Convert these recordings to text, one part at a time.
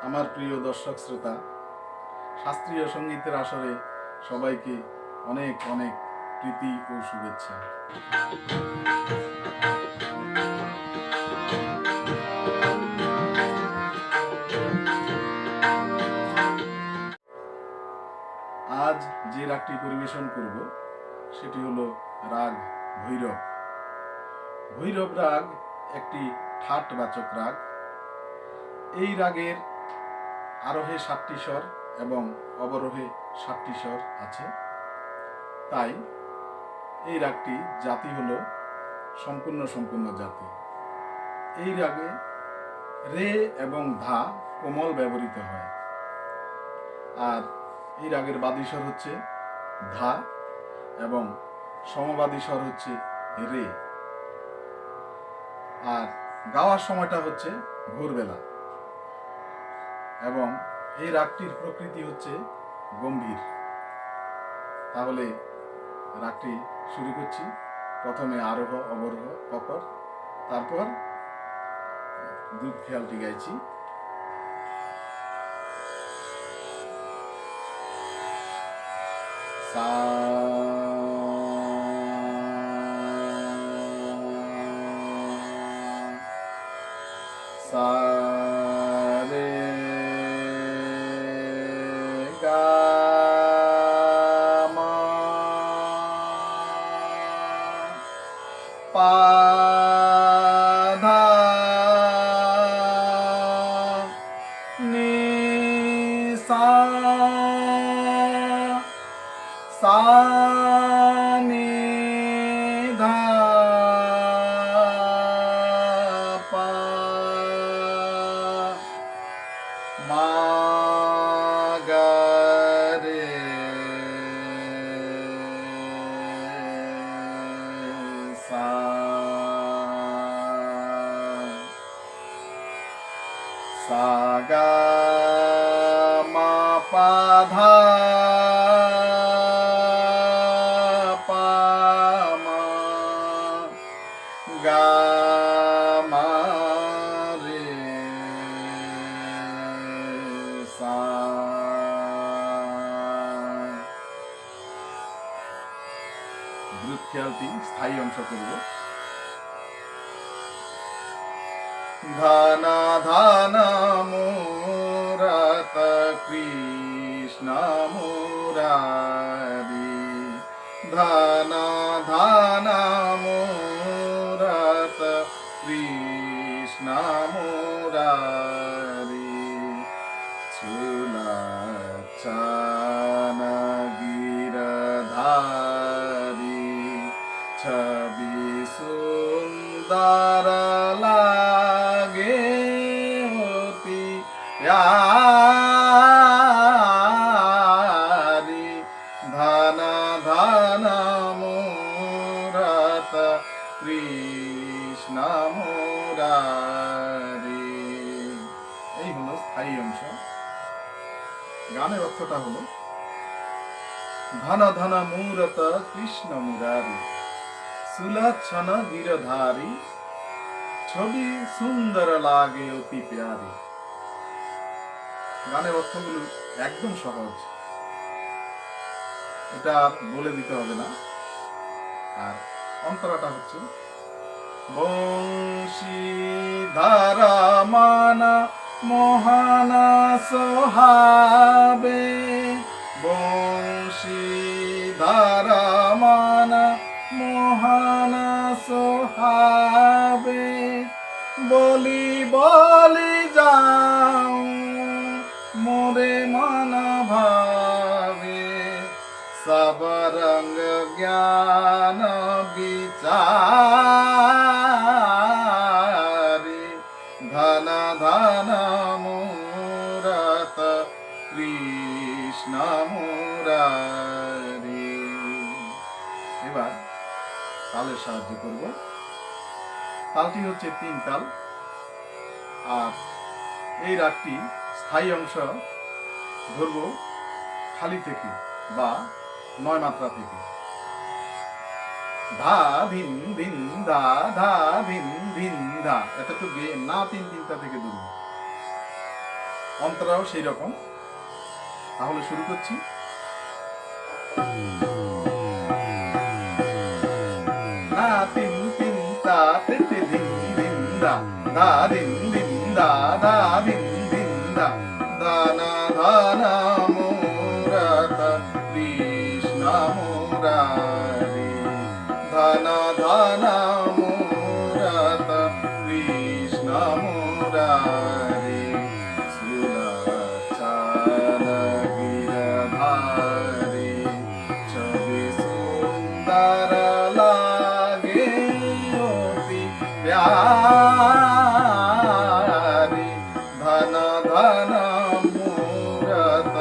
আমার প্রিয় দর্শক শ্রোতা, শাস্ত্রীয় সঙ্গীতের আসরে সবাইকে অনেক অনেক প্রীতি ও শুভেচ্ছা। আজ যে রাগটি পরিবেশন করব সেটি হলো রাগ ভৈরব। ভৈরব রাগ একটি ঠাটবাচক রাগ। এই রাগের আরোহে 7টি স্বর এবং অবরোহে 7টি স্বর আছে। তাই এই রাগটি জাতি হলো সম্পূর্ণ জাতি। এই রাগে রে এবং ধা কোমল ব্যবহৃত হয়। আর এই রাগের বাদী স্বর হচ্ছে ধা এবং সমবাদী স্বর হচ্ছে রে। আর গাওয়ার সময়টা হচ্ছে ভোরবেলা। এবং এই রাগটির প্রকৃতি হচ্ছে গম্ভীর। তাহলে রাগটি শুরু করছি। প্রথমে আরোহ অবরোহ কপর, তারপর দুধ খেয়ালটি গাইছি। সা সা রে গা মা পা ধা নি সা সা নি ধা পা মা গা রে সা সা গা মা পা ধা পা মা গা মা রে সা। দ্রুত খেয়ালটি স্থায়ী অংশ করব। ধানা ধানা মোরাত কৃষ্ণ মুরারি, ধানা ধানা মোরাত কৃষ্ণ মুরারি, চুলা চানা গিরধারি, ছবি সুন্দর লাগে অতি প্যারি, ধানা ধানা মোরাত কৃষ্ণ মুরারি। এই হলো স্থায়ী অংশ। গানের অর্থটা হলো ধন ধন মূরত কৃষ্ণ মুরারি, সুলক্ষণ গিরধারী, ছবি সুন্দর লাগে অতি প্যারি। গানের অর্থগুলো একদম সহজ, এটা বলে দিতে হবে না। আর অন্তরাটা হচ্ছে বংশীধারা মানা মহানা সোহাবে, বংশীধারা মানা মহানা সোহাবে, বলি বলি যাও মোরে মন ভাবে, সব রঙ্গ জ্ঞান বিচারি, ধন ধন মুরাত কৃষ্ণ মুরারি। এবার তালের সাহায্য করব। তালটি হচ্ছে 3 তাল। আর এই রাগটি স্থায়ী অংশ ধরব খালি থেকে বা 9 মাত্রা থেকে। ধা ধিন ধিন ধা, ধা ধিন ধিন ধা, এতটুকু গেয়ে না 3 3টা থেকে ধরব। অন্তরাও সেই রকম। তাহলে শুরু করছি। না তিন তিন তা তে তে ধিন ধিন দা দা দিন দিন দা দা দিন দিন দা দানা ধানা মুরাত কৃষ্ণ মুরারি ধানা ধানা মুরাত কৃষ্ণ মুরারি সুলাচান গিরধারি ছবি সুন্দর লাগে অতি প্যারি ধন ধন মুরত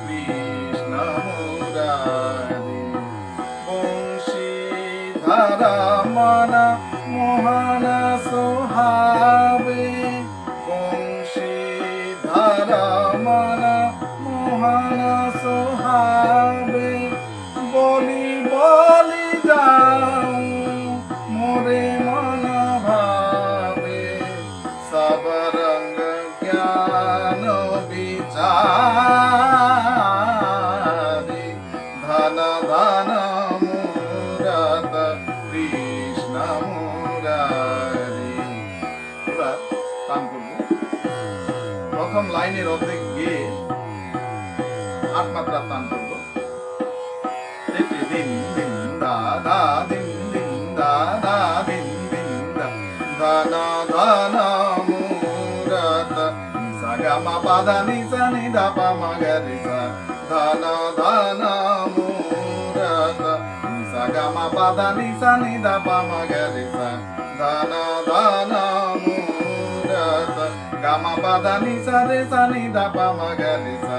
কৃষ্ণ মুরারি বংশীধর মন মোহন সোহাবে বংশীধর মন মোহন সোহাবে বলি বলি যাও মোরে মন ভাবে সব রঙ্গ জ্ঞান বিচারি ধন ধন মুরত কৃষ্ণ মুরারি। এবার টান করব। প্রথম লাইনের অর্ধেক গিয়ে 8 মাত্রা টান করব। দিন দিন দা দা দিন দিন দা দা দিন দিন দা দানা দানা মুরাত নিসা গা মা পা দা নিসা নি দা পা মা গা রে সা দানা দানা মুরাত নিসা গা মা পা দা নিসা নি দা পা মা গা রে সা দানা দানা মুরাত গা মা পা দা নিসা রে সা নি দা পা মা গা রে সা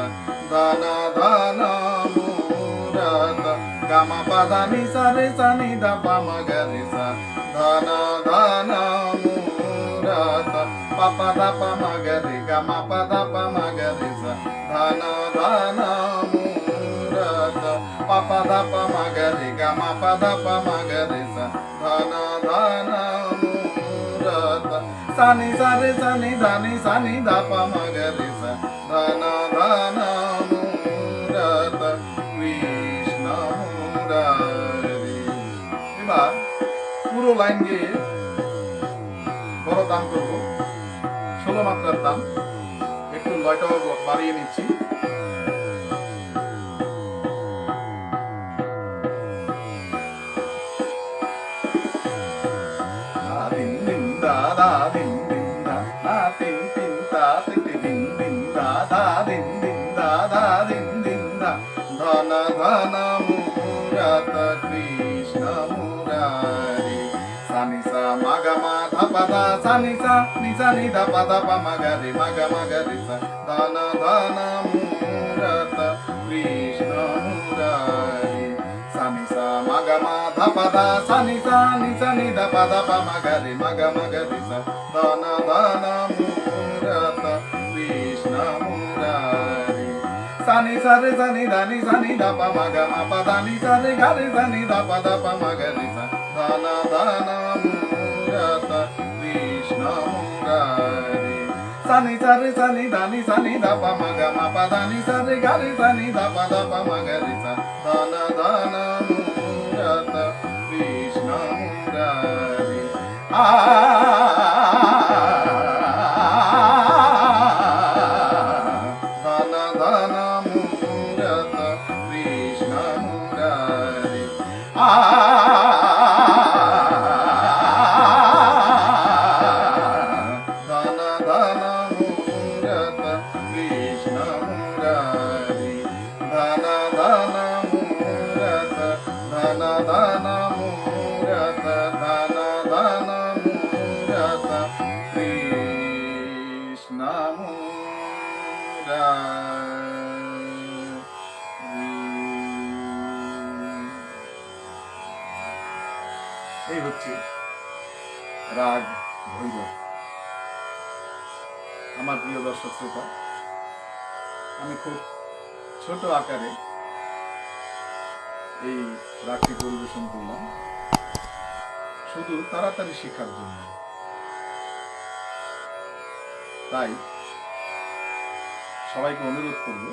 দানা দানা মুরাত gama pada ni sa re sa ni da pa ma ga re sa dhana dhana murata pa pa da pa ma ga re gama pa da pa ma ga re sa dhana dhana murata pa pa da pa ma ga re gama pa da pa ma ga re sa dhana dhana murata sa ni da ni sa ni da pa ma ga re sa dhana dhana murata Krishna Murari. এবার পুরো line গিয়ে বড় দাম করব, 16 মাত্রার দাম। একটু লয়টাও বাড়িয়ে নিচ্ছি। দিন দিন দা দা দিন দিন দা না তিন তিন তা তিন দিন দিন দা দা দিন দিন দা দা দিন দিন দা ধন ধন মুরাত কৃষ্ণ মুরারি সানি সা মাগা মা ধা পা দা সানি সা নি সা নি ধা পা দা পা মা গা রে মাগা মা গা রে সা ধন ধন মুরাত কৃষ্ণ মুরারি সানি সা মাগা মা ধা পা দা সানি সা নি সা নি ধা পা দা পা মা গা রে মাগা মা গা রে সা ধন ধন মুরাত কৃষ্ণ মুরারি সানি সা রে সা নি ধা নি সা নি ধা পা মা গা মা পা দা নি সা রে গা রে সা নি ধা পা দা পা মা গা রে সা ধন ধন মুরাত কৃষ্ণ মুরারি সানি সা রে সা নি ধা নি সা নি ধা পা মা গা মা পা দা নি সা রে গা রে সা নি ধা পা দা পা মা গা রে সা ধন ধন মুরাত কৃষ্ণ মুরারি ধন ধন মুরাত কৃষ্ণ মুরারি ধন ধন মুরাত কৃষ্ণ মুরারি ধন ধন মুরাত ধন ধন মুরাত ধন ধন মুরাত কৃষ্ণ এই হচ্ছে রাগ ভৈরব। আমার প্রিয় দর্শক শ্রোতা, আমি খুব ছোট আকারে এই রাগটি পরিবেশন করলাম শুধু তাড়াতাড়ি শেখার জন্য। তাই সবাইকে অনুরোধ করব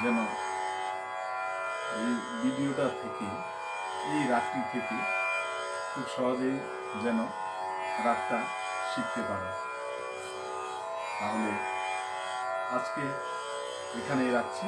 যেন এই ভিডিওটা থেকে, এই রাগটি থেকে খুব সহজেই যেন রাগটা শিখতে পারে। তাহলে আজকে এখানেই রাখছি।